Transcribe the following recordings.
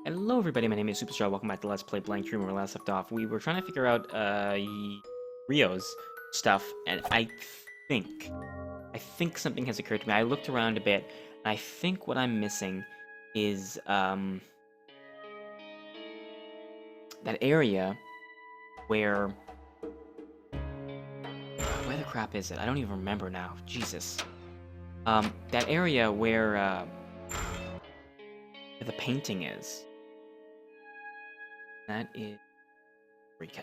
Hello everybody, my name is Superscrull. Welcome back to Let's Play Blank Room where we last left off. We were trying to figure out Rio's stuff, and I think something has occurred to me. I looked around a bit, and I think what I'm missing is that area where the crap is it? I don't even remember now. Jesus. That area where the painting is. That is freak.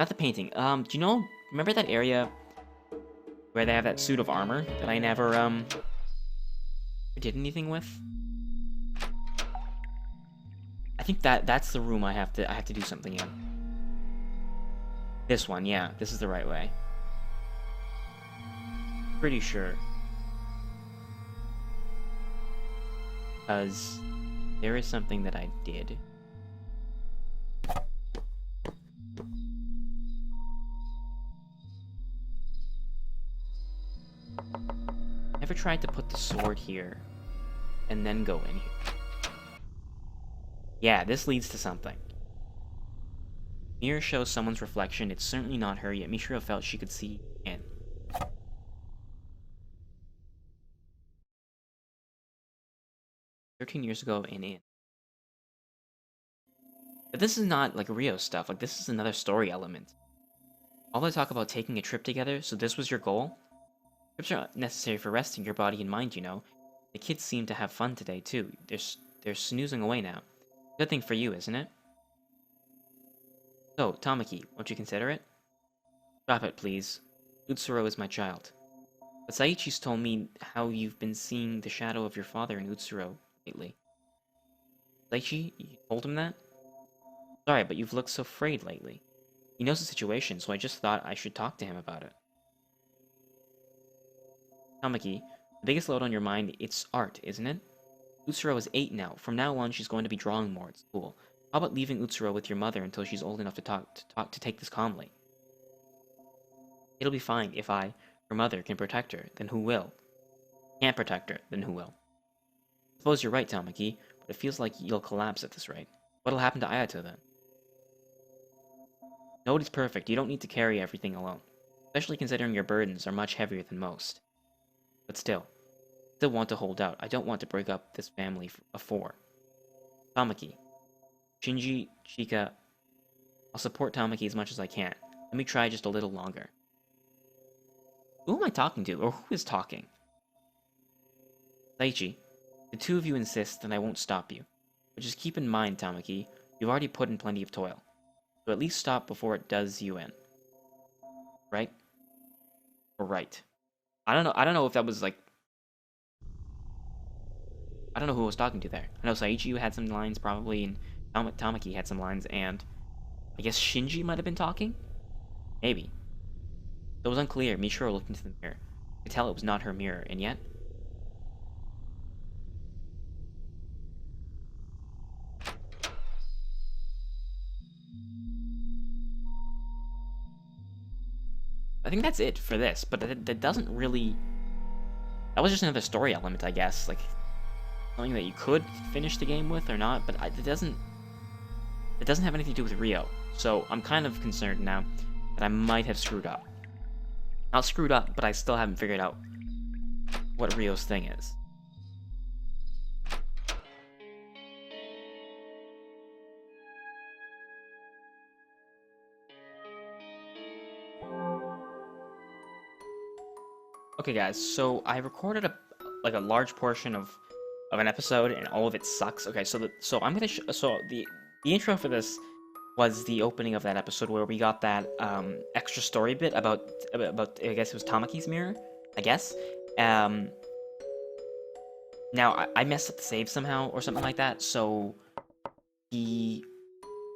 Not the painting. Do you know? Remember that area where they have that suit of armor that I never did anything with? I think that's the room I have to do something in. This one, yeah. This is the right way. Pretty sure. Because there is something that I did. Never tried to put the sword here and then go in here. Yeah, this leads to something. Mirror shows someone's reflection. It's certainly not her, yet Mishiro felt she could see in. "13 years ago and in." But this is not like Rio stuff. Like, this is another story element. All they talk about taking a trip together, so this was your goal? Trips are necessary for resting your body and mind, you know. The kids seem to have fun today, too. They're snoozing away now. Good thing for you, isn't it? So, Tamaki, won't you consider it? Stop it, please. Utsuro is my child. But Saichi's told me how you've been seeing the shadow of your father in Utsuro lately. Saichi, you told him that? Sorry, but you've looked so frayed lately. He knows the situation, so I just thought I should talk to him about it. Tamaki, the biggest load on your mind, it's art, isn't it? Utsuro is 8 now. From now on, she's going to be drawing more at school. How about leaving Utsuro with your mother until she's old enough to take this calmly? It'll be fine if I, her mother, can protect her, then who will? Can't protect her, then who will? I suppose you're right, Tamaki, but it feels like you'll collapse at this rate. What'll happen to Ayato then? Nobody's perfect. You don't need to carry everything alone. Especially considering your burdens are much heavier than most. But still want to hold out. I don't want to break up this family of 4. Tamaki. Shinji, Chika. I'll support Tamaki as much as I can. Let me try just a little longer. Who am I talking to? Or who is talking? Saichi. The two of you insist, then I won't stop you. But just keep in mind, Tamaki, you've already put in plenty of toil. So at least stop before it does you in. Right? Or right. I don't know if that was like... I don't know who I was talking to there. I know Saichi had some lines probably, and Tamaki had some lines, and I guess Shinji might have been talking? Maybe. It was unclear. Mishiro looked into the mirror. I could tell it was not her mirror, and yet... I think that's it for this, but that doesn't really... That was just another story element, I guess. Like, something that you could finish the game with or not, but it doesn't have anything to do with Rio. So I'm kind of concerned now that I might have screwed up. Not screwed up, but I still haven't figured out what Rio's thing is. Okay, guys, so I recorded a large portion of an episode, and all of it sucks. Okay, so I'm gonna so the intro for this was the opening of that episode where we got that extra story bit about I guess it was Tamaki's mirror, I guess. Now I messed up the save somehow or something like that, so the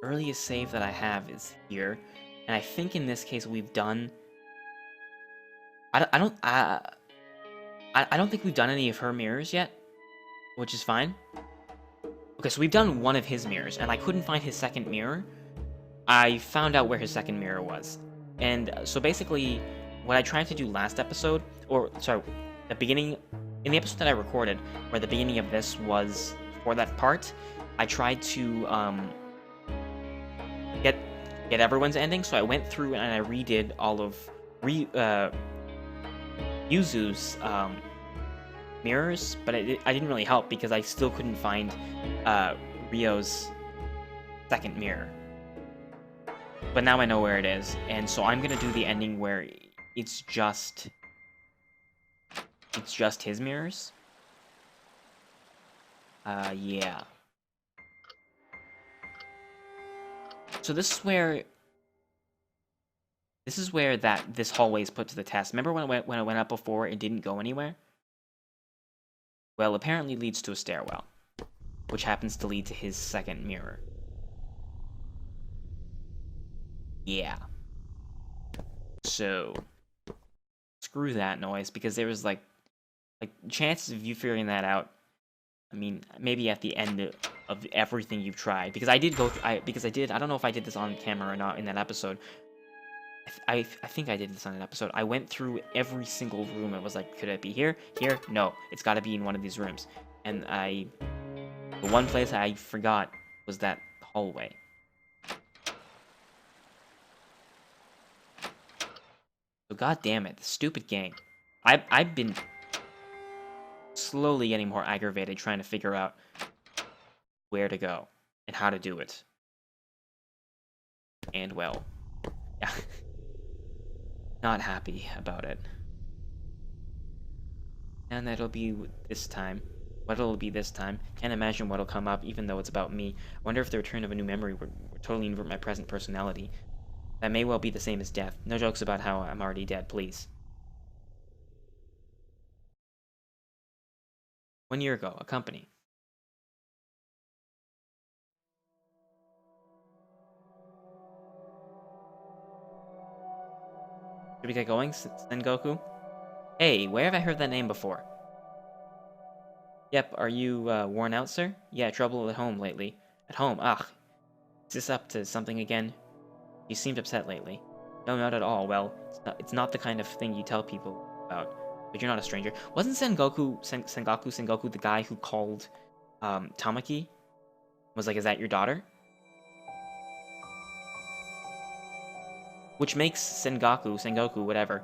earliest save that I have is here, and I think in this case we've done. I don't think we've done any of her mirrors yet, which is fine. Okay, so we've done one of his mirrors, and I couldn't find his second mirror. I found out where his second mirror was. And so basically, what I tried to do last episode, or sorry, the beginning, in the episode that I recorded, where the beginning of this was for that part, I tried to get everyone's ending. So I went through and I redid all of Yuzu's mirrors, but I didn't really help because I still couldn't find Ryo's second mirror. But now I know where it is, and so I'm gonna do the ending where it's just his mirrors. Yeah. So this is where this hallway is put to the test. Remember when I went up before, it didn't go anywhere? Well, apparently leads to a stairwell, which happens to lead to his second mirror. Yeah. So screw that noise, because there was like chances of you figuring that out. I mean, maybe at the end of everything you've tried, because I did go. I don't know if I did this on camera or not in that episode. I think I did this on an episode. I went through every single room and was like, could it be here? Here? No, it's got to be in one of these rooms. And the one place I forgot was that hallway. So god damn it, the stupid game. I've been slowly getting more aggravated trying to figure out where to go and how to do it. And well, yeah. Not happy about it. And that'll be this time. What'll be this time? Can't imagine what'll come up, even though it's about me. I wonder if the return of a new memory would totally invert my present personality. That may well be the same as death. No jokes about how I'm already dead, please. 1 year ago, a company. Should we get going, Sengoku? Hey, where have I heard that name before? Yep, are you worn out, sir? Yeah, trouble at home lately. At home, ugh. Is this up to something again? You seemed upset lately. No, not at all. Well, it's not the kind of thing you tell people about. But you're not a stranger. Wasn't Sengoku the guy who called Tamaki? Was like, is that your daughter? Which makes Sengoku, whatever,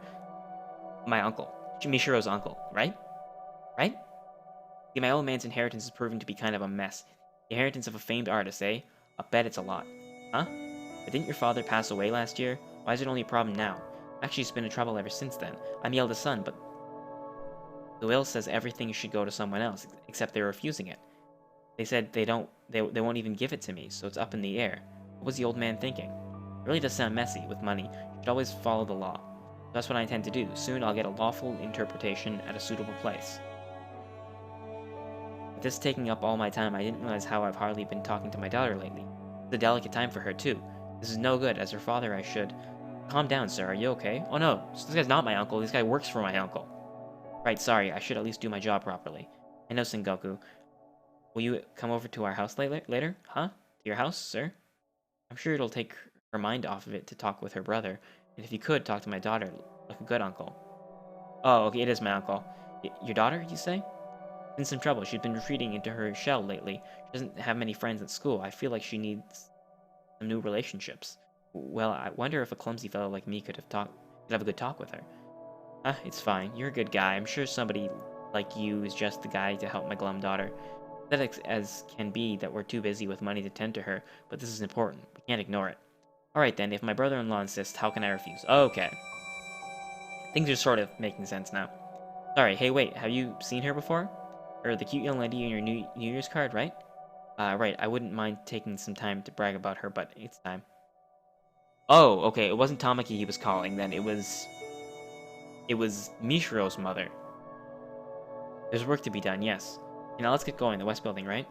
my uncle. Mishiro's uncle, right? Right? See, my old man's inheritance is proving to be kind of a mess. The inheritance of a famed artist, eh? I'll bet it's a lot. Huh? But didn't your father pass away last year? Why is it only a problem now? Actually, it's been in trouble ever since then. I'm the eldest son, but the will says everything should go to someone else, except they're refusing it. They said they won't even give it to me, so it's up in the air. What was the old man thinking? It really does sound messy. With money, you should always follow the law. That's what I intend to do. Soon I'll get a lawful interpretation at a suitable place. With this taking up all my time, I didn't realize how I've hardly been talking to my daughter lately. It's a delicate time for her, too. This is no good. As her father, I should... Calm down, sir. Are you okay? Oh no, this guy's not my uncle. This guy works for my uncle. Right, sorry. I should at least do my job properly. I know, Sengoku. Will you come over to our house later? Huh? To your house, sir? I'm sure it'll take her mind off of it to talk with her brother. And if you could, talk to my daughter, like a good uncle. Oh, okay, it is my uncle. Your daughter, you say? In some trouble. She's been retreating into her shell lately. She doesn't have many friends at school. I feel like she needs some new relationships. Well, I wonder if a clumsy fellow like me could have a good talk with her. It's fine. You're a good guy. I'm sure somebody like you is just the guy to help my glum daughter. Pathetic as can be that we're too busy with money to tend to her, but this is important. We can't ignore it. Alright then, if my brother-in-law insists, how can I refuse? Okay. Things are sort of making sense now. Sorry, hey wait, have you seen her before? Or the cute young lady in your New Year's card, right? Right, I wouldn't mind taking some time to brag about her, but it's time. Oh, okay, it wasn't Tamaki he was calling then, it was Mishiro's mother. There's work to be done, yes. Okay, now let's get going, the West Building, right?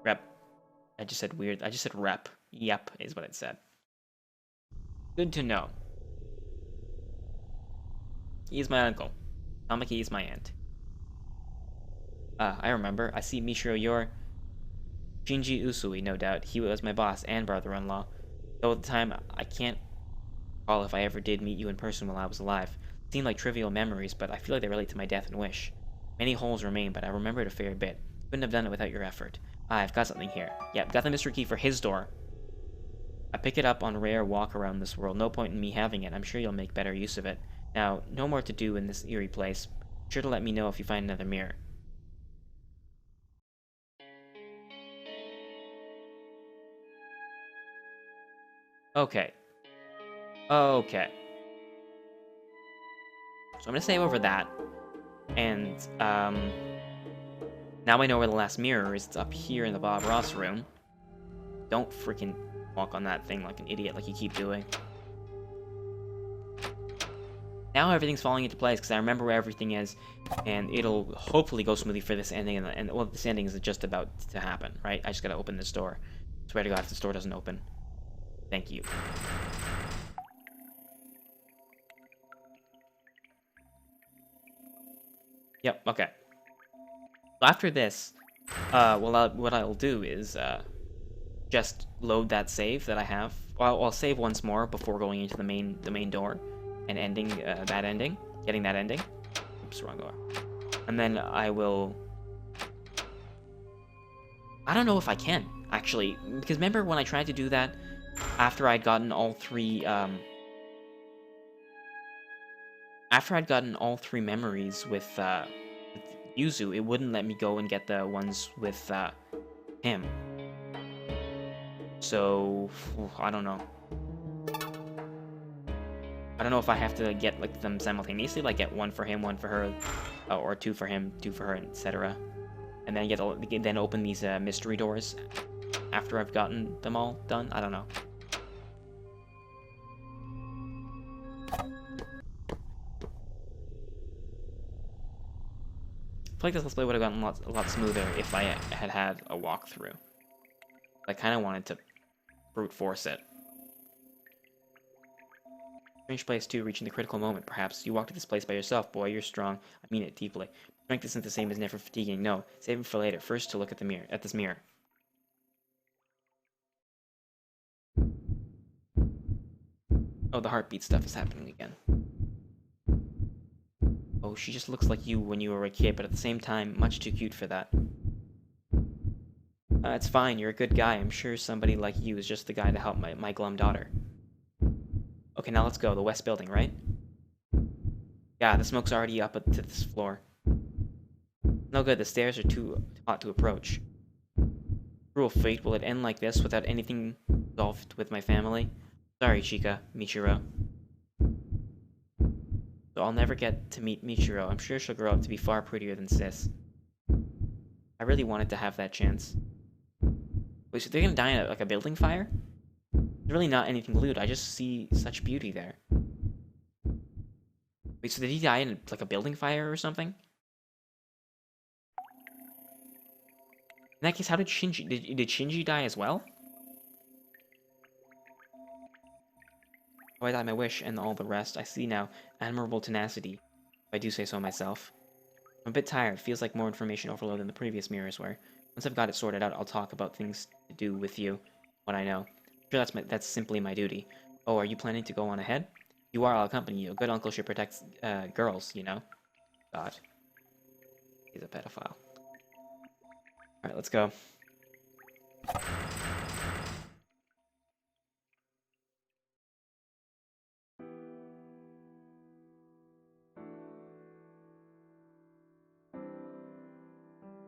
Rep. I just said weird, I just said rep. Yep, is what it said. Good to know. He's my uncle. Tamaki is my aunt. I remember. I see Mishiro, you're... Shinji Usui, no doubt. He was my boss and brother-in-law. Though at the time, I can't recall if I ever did meet you in person while I was alive. It seemed like trivial memories, but I feel like they relate to my death and wish. Many holes remain, but I remember it a fair bit. Couldn't have done it without your effort. Ah, I've got something here. Yep, got the mystery key for his door. I pick it up on rare walk around this world. No point in me having it. I'm sure you'll make better use of it. Now, no more to do in this eerie place. Be sure to let me know if you find another mirror. Okay. Okay. So I'm gonna save over that. And, now I know where the last mirror is. It's up here in the Bob Ross room. Don't freaking walk on that thing like an idiot like you keep doing. Now everything's falling into place because I remember where everything is, and it'll hopefully go smoothly for this ending, and well, this ending is just about to happen, right? I just gotta open this door. Swear to God, if this door doesn't open. Thank you. Yep, okay. After this, what I'll do is, just load that save that I have. Well, I'll save once more before going into the main door and ending getting that ending. Oops, wrong door. And then I will. I don't know if I can actually, because remember when I tried to do that after I'd gotten all three memories with Yuzu, it wouldn't let me go and get the ones with him. So I don't know. I don't know if I have to get like them simultaneously, like get one for him, one for her, or two for him, two for her, etc. And then then open these mystery doors after I've gotten them all done. I don't know. I feel like this let's play would have gotten a lot smoother if I had a walkthrough. I kind of wanted to brute force it. Strange place too, reaching the critical moment, perhaps. You walked to this place by yourself, boy, you're strong. I mean it deeply. Strength isn't the same as never fatiguing, no. Save it for later. First to look at this mirror. Oh, the heartbeat stuff is happening again. Oh, she just looks like you when you were a kid, but at the same time, much too cute for that. It's fine, you're a good guy. I'm sure somebody like you is just the guy to help my glum daughter. Okay, now let's go. The west building, right? Yeah, the smoke's already up to this floor. No good, the stairs are too hot to approach. Cruel fate, will it end like this without anything resolved with my family? Sorry, Chica, Michiro. So I'll never get to meet Michiro. I'm sure she'll grow up to be far prettier than Sis. I really wanted to have that chance. Wait, so they're gonna die in like a building fire? There's really not anything to loot. I just see such beauty there. Wait, so did he die in like a building fire or something? In that case, how did Shinji... Did Shinji die as well? Oh, I died my wish and all the rest. I see now. Admirable tenacity, if I do say so myself. I'm a bit tired. Feels like more information overload than the previous mirrors were. Once I've got it sorted out, I'll talk about things to do with you. What I know. I'm sure that's simply my duty. Oh, are you planning to go on ahead? You are, I'll accompany you. A good uncle should protect girls, you know? God. He's a pedophile. Alright, let's go.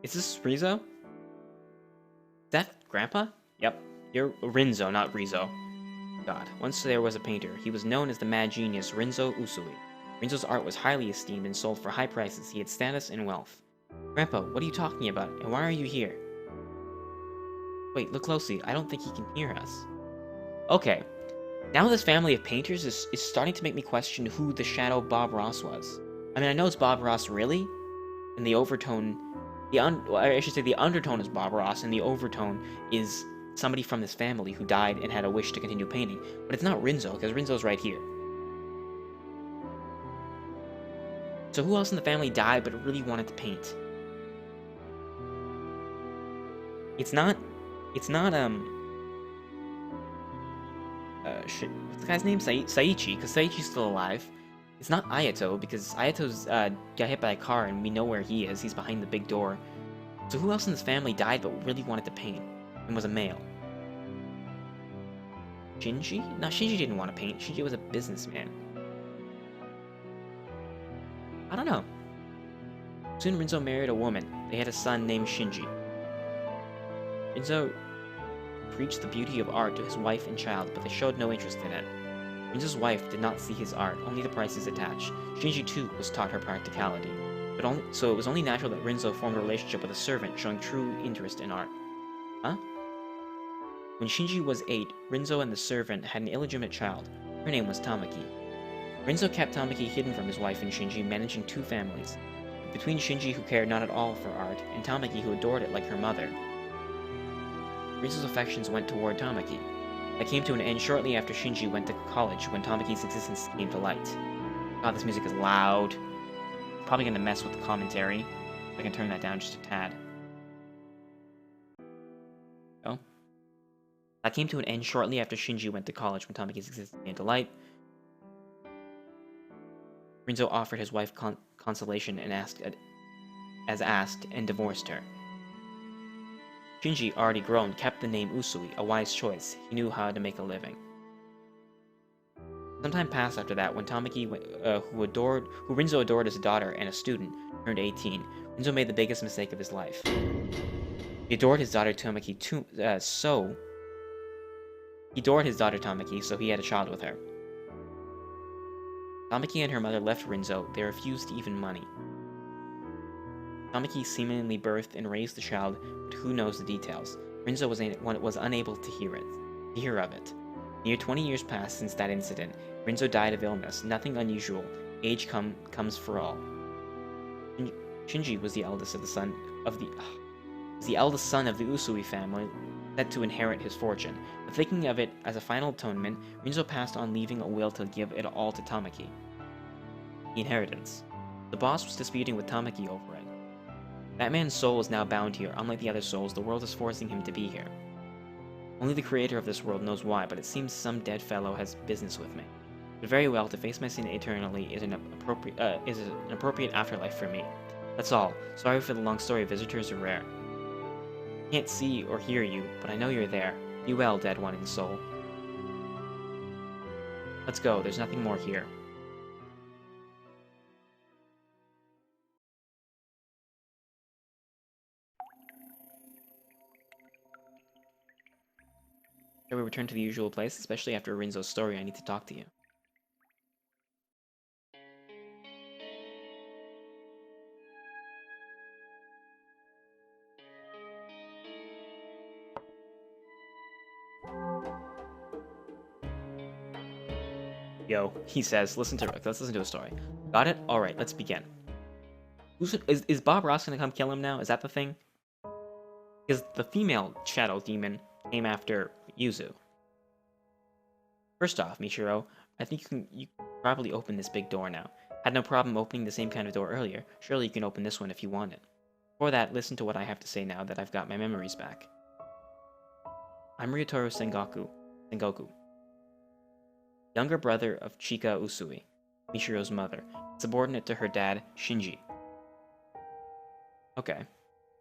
Is this Rizzo? Is that Grandpa? Yep. You're Rinzo, not Rizzo. God. Once there was a painter. He was known as the mad genius Rinzo Usui. Rinzo's art was highly esteemed and sold for high prices. He had status and wealth. Grandpa, what are you talking about? And why are you here? Wait, look closely. I don't think he can hear us. Okay. Now this family of painters is starting to make me question who the shadow Bob Ross was. I mean, I know it's Bob Ross, really? And the overtone... I should say the undertone is Bob Ross, and the overtone is somebody from this family who died and had a wish to continue painting. But it's not Rinzo, because Rinzo's right here. So who else in the family died but really wanted to paint? It's not, shit, what's the guy's name? Saichi, because Saichi's still alive. It's not Ayato, because Ayato's got hit by a car and we know where he is. He's behind the big door. So who else in this family died but really wanted to paint and was a male? Shinji? No, Shinji didn't want to paint. Shinji was a businessman. I don't know. Soon Rinzo married a woman. They had a son named Shinji. Rinzo preached the beauty of art to his wife and child, but they showed no interest in it. Rinzo's wife did not see his art, only the prices attached. Shinji too was taught her practicality. So it was only natural that Rinzo formed a relationship with a servant showing true interest in art. Huh? When Shinji was 8, Rinzo and the servant had an illegitimate child. Her name was Tamaki. Rinzo kept Tamaki hidden from his wife and Shinji, managing 2 families. Between Shinji, who cared not at all for art, and Tamaki, who adored it like her mother, Rinzo's affections went toward Tamaki. That came to an end shortly after Shinji went to college, when Tamaki's existence came to light. God, this music is loud. Probably gonna mess with the commentary. I can turn that down just a tad. Oh. That came to an end shortly after Shinji went to college, when Tamaki's existence came to light. Rinzo offered his wife consolation and asked, and divorced her. Shinji, already grown, kept the name Usui, a wise choice. He knew how to make a living. Some time passed after that, when Tamaki, who Rinzo adored as a daughter and a student, turned 18. Rinzo made the biggest mistake of his life. He adored his daughter Tamaki so he had a child with her. Tamaki and her mother left Rinzo. They refused even money. Tamaki seemingly birthed and raised the child, but who knows the details? Rinzo was unable to hear of it. Near 20 years passed since that incident. Rinzo died of illness, nothing unusual. Age comes for all. Shinji was the eldest son of the Usui family, set to inherit his fortune. But thinking of it as a final atonement, Rinzo passed on, leaving a will to give it all to Tamaki. The inheritance. The boss was disputing with Tamaki over it. That man's soul is now bound here. Unlike the other souls, the world is forcing him to be here. Only the creator of this world knows why, but it seems some dead fellow has business with me. But very well, to face my sin eternally is an appropriate afterlife for me. That's all. Sorry for the long story. Visitors are rare. I can't see or hear you, but I know you're there. Be well, dead one in soul. Let's go. There's nothing more here. Shall we return to the usual place? Especially after Rinzo's story, I need to talk to you. Yo, he says, let's listen to a story. Got it? Alright, let's begin. Is Bob Ross gonna come kill him now? Is that the thing? Because the female shadow demon came after Yuzu. First off, Mishiro, I think you can probably open this big door now. Had no problem opening the same kind of door earlier. Surely you can open this one if you want it. Before that, listen to what I have to say now that I've got my memories back. I'm Ryotaro Sengoku. Younger brother of Chika Usui, Mishiro's mother, subordinate to her dad, Shinji. Okay.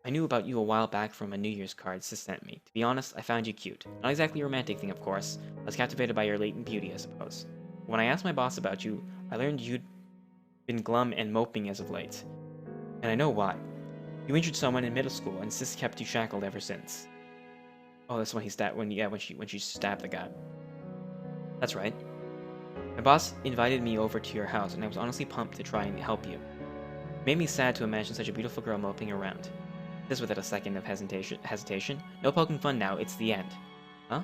I knew about you a while back from a New Year's card Sis sent me. To be honest, I found you cute. Not exactly a romantic thing, of course. I was captivated by your latent beauty, I suppose. When I asked my boss about you, I learned you'd been glum and moping as of late. And I know why. You injured someone in middle school, and Sis kept you shackled ever since. Oh, that's when she stabbed the guy. That's right. My boss invited me over to your house, and I was honestly pumped to try and help you. It made me sad to imagine such a beautiful girl moping around. This without a second of hesitation. No poking fun now, it's the end. Huh?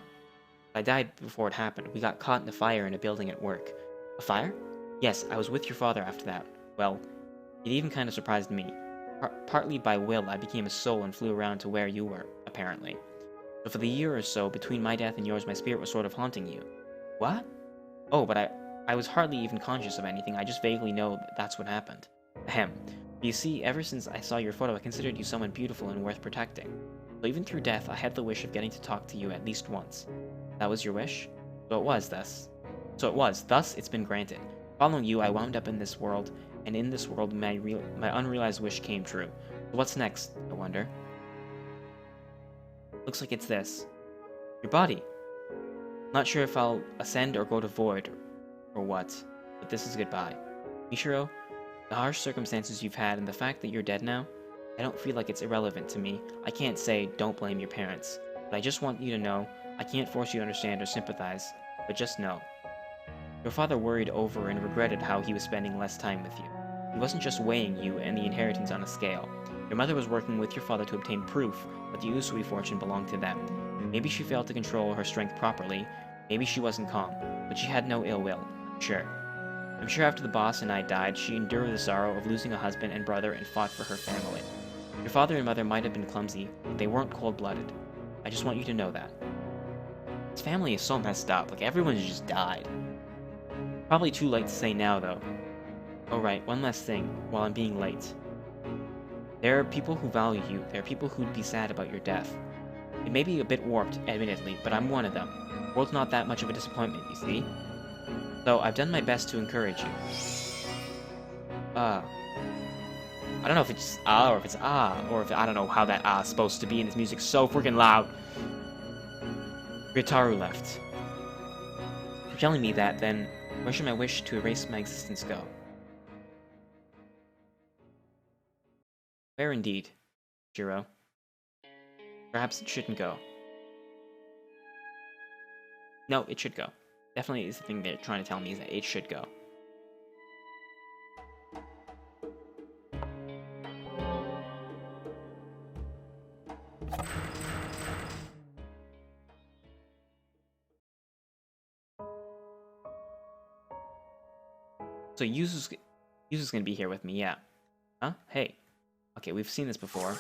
I died before it happened. We got caught in a fire in a building at work. A fire? Yes, I was with your father after that. Well, it even kind of surprised me. Partly by will, I became a soul and flew around to where you were, apparently. So for the year or so between my death and yours, my spirit was sort of haunting you. What? Oh, but I was hardly even conscious of anything. I just vaguely know that's what happened. Ahem. You see, ever since I saw your photo, I considered you someone beautiful and worth protecting. So even through death, I had the wish of getting to talk to you at least once. That was your wish? So it was, thus. Thus, it's been granted. Following you, I wound up in this world, and in this world, my unrealized wish came true. So what's next, I wonder? Looks like it's this. Your body. Not sure if I'll ascend or go to void, or what, but this is goodbye. Mishiro, the harsh circumstances you've had and the fact that you're dead now, I don't feel like it's irrelevant to me. I can't say, don't blame your parents, but I just want you to know, I can't force you to understand or sympathize, but just know. Your father worried over and regretted how he was spending less time with you. He wasn't just weighing you and the inheritance on a scale. Your mother was working with your father to obtain proof that the Usui fortune belonged to them. Maybe she failed to control her strength properly, maybe she wasn't calm, but she had no ill will, I'm sure. I'm sure after the boss and I died, she endured the sorrow of losing a husband and brother and fought for her family. Your father and mother might have been clumsy, but they weren't cold-blooded. I just want you to know that. His family is so messed up, like everyone's just died. Probably too late to say now, though. Oh right, one last thing, while I'm being late. There are people who value you, there are people who'd be sad about your death. It may be a bit warped, admittedly, but I'm one of them. The world's not that much of a disappointment, you see? So I've done my best to encourage you. I don't know if it's or if it's or if I don't know how that is supposed to be, and this music's so freaking loud. Ritaru left. If you're telling me that, then where should my wish to erase my existence go? Where indeed, Shiro? Perhaps it shouldn't go. No, it should go. Definitely is the thing they're trying to tell me, is that it should go. So Yuzu's gonna be here with me, yeah. Huh? Hey. Okay, we've seen this before.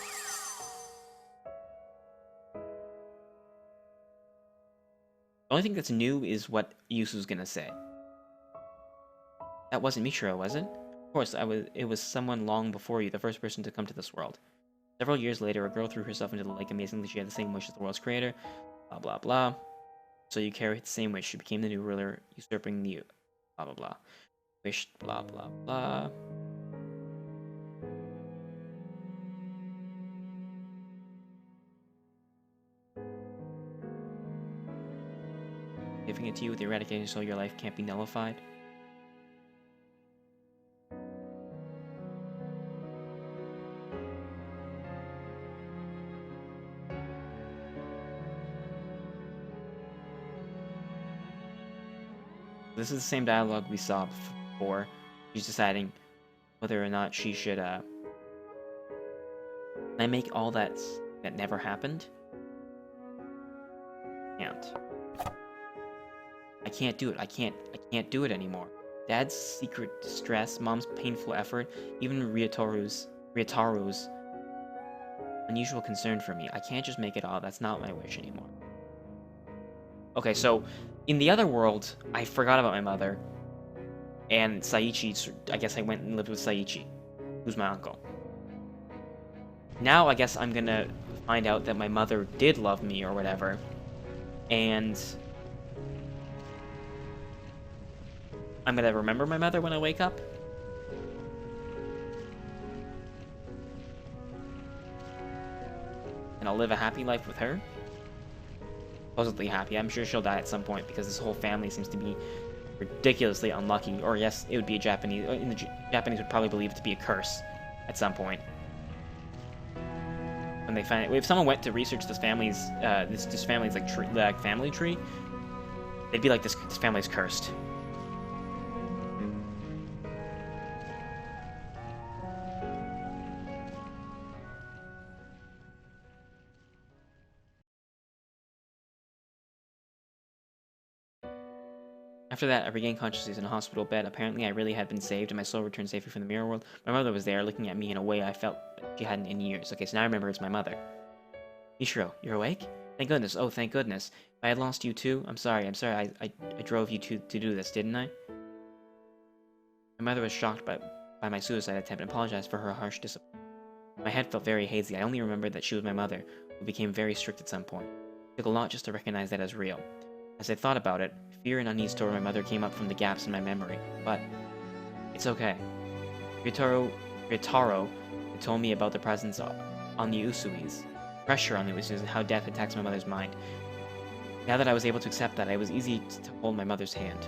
The only thing that's new is what Yusu's gonna say. That wasn't Mishiro, was it? Of course, it was someone long before you, the first person to come to this world. Several years later, a girl threw herself into the lake. Amazingly, she had the same wish as the world's creator. Blah, blah, blah. So you carried the same wish. She became the new ruler, usurping the... Blah, blah, blah. Wish, blah, blah, blah. Giving it to you with eradication so your life can't be nullified. This is the same dialogue we saw before. She's deciding whether or not she should, Can I make all that never happened? Can't. I can't do it. I can't do it anymore. Dad's secret distress, Mom's painful effort, even Ryutaru's unusual concern for me. I can't just make it all. That's not my wish anymore. Okay, so in the other world, I forgot about my mother, and Saichi. I guess I went and lived with Saichi, who's my uncle. Now I guess I'm gonna find out that my mother did love me or whatever, and I'm gonna remember my mother when I wake up. And I'll live a happy life with her. Supposedly happy. I'm sure she'll die at some point because this whole family seems to be ridiculously unlucky. Or yes, it would be a Japanese. Japanese would probably believe it to be a curse at some point. When they find it, if someone went to research this family's this family's like family tree, they'd be like, this family's cursed. After that, I regained consciousness in a hospital bed. Apparently, I really had been saved, and my soul returned safely from the mirror world. My mother was there, looking at me in a way I felt she hadn't in years. Okay, so now I remember it's my mother. Mishiro, you're awake? Thank goodness. Oh, thank goodness. If I had lost you too, I'm sorry. I drove you to do this, didn't I? My mother was shocked by my suicide attempt and apologized for her harsh discipline. My head felt very hazy. I only remembered that she was my mother, who became very strict at some point. It took a lot just to recognize that as real. As I thought about it, fear and unease toward my mother came up from the gaps in my memory, but it's okay. Ryutaro had told me about the presence on the Usuis. pressure on me, which is how death attacks my mother's mind. Now that I was able to accept that, it was easy to hold my mother's hand.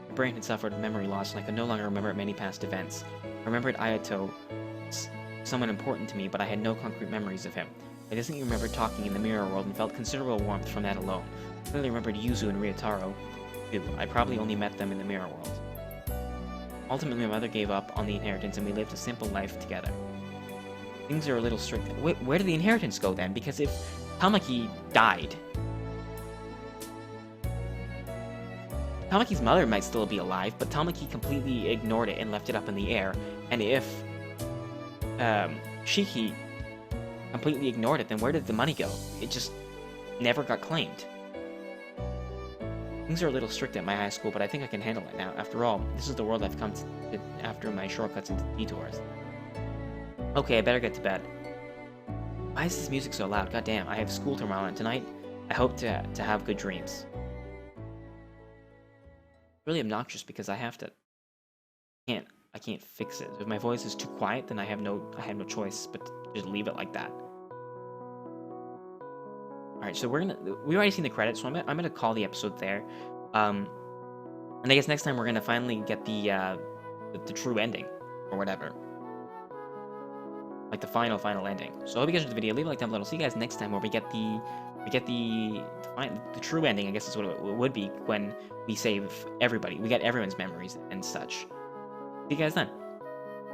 My brain had suffered memory loss, and I could no longer remember many past events. I remembered Ayato, someone important to me, but I had no concrete memories of him. I distinctly remembered talking in the mirror world and felt considerable warmth from that alone. I clearly remembered Yuzu and Ryotaro, too. I probably only met them in the mirror world. Ultimately, my mother gave up on the inheritance, and we lived a simple life together. Things are a little strict. Where did the inheritance go then? Because if Tamaki died, Tamaki's mother might still be alive, but Tamaki completely ignored it and left it up in the air. And if Shiki completely ignored it, then where did the money go? It just never got claimed. Things are a little strict at my high school, but I think I can handle it now. After all, this is the world I've come to after my shortcuts and detours. Okay, I better get to bed. Why is this music so loud? God damn, I have school tomorrow, and tonight I hope to have good dreams. Really obnoxious because I have to. I can't fix it. If my voice is too quiet, then I have no choice but to just leave it like that. All right, so we've already seen the credits, so I'm gonna call the episode there. And I guess next time we're gonna finally get the true ending or whatever. Like the final ending. So I hope you guys enjoyed the video. Leave a like down below. I'll see you guys next time where we get the true ending. I guess is what it would be when we save everybody. We get everyone's memories and such. See you guys then.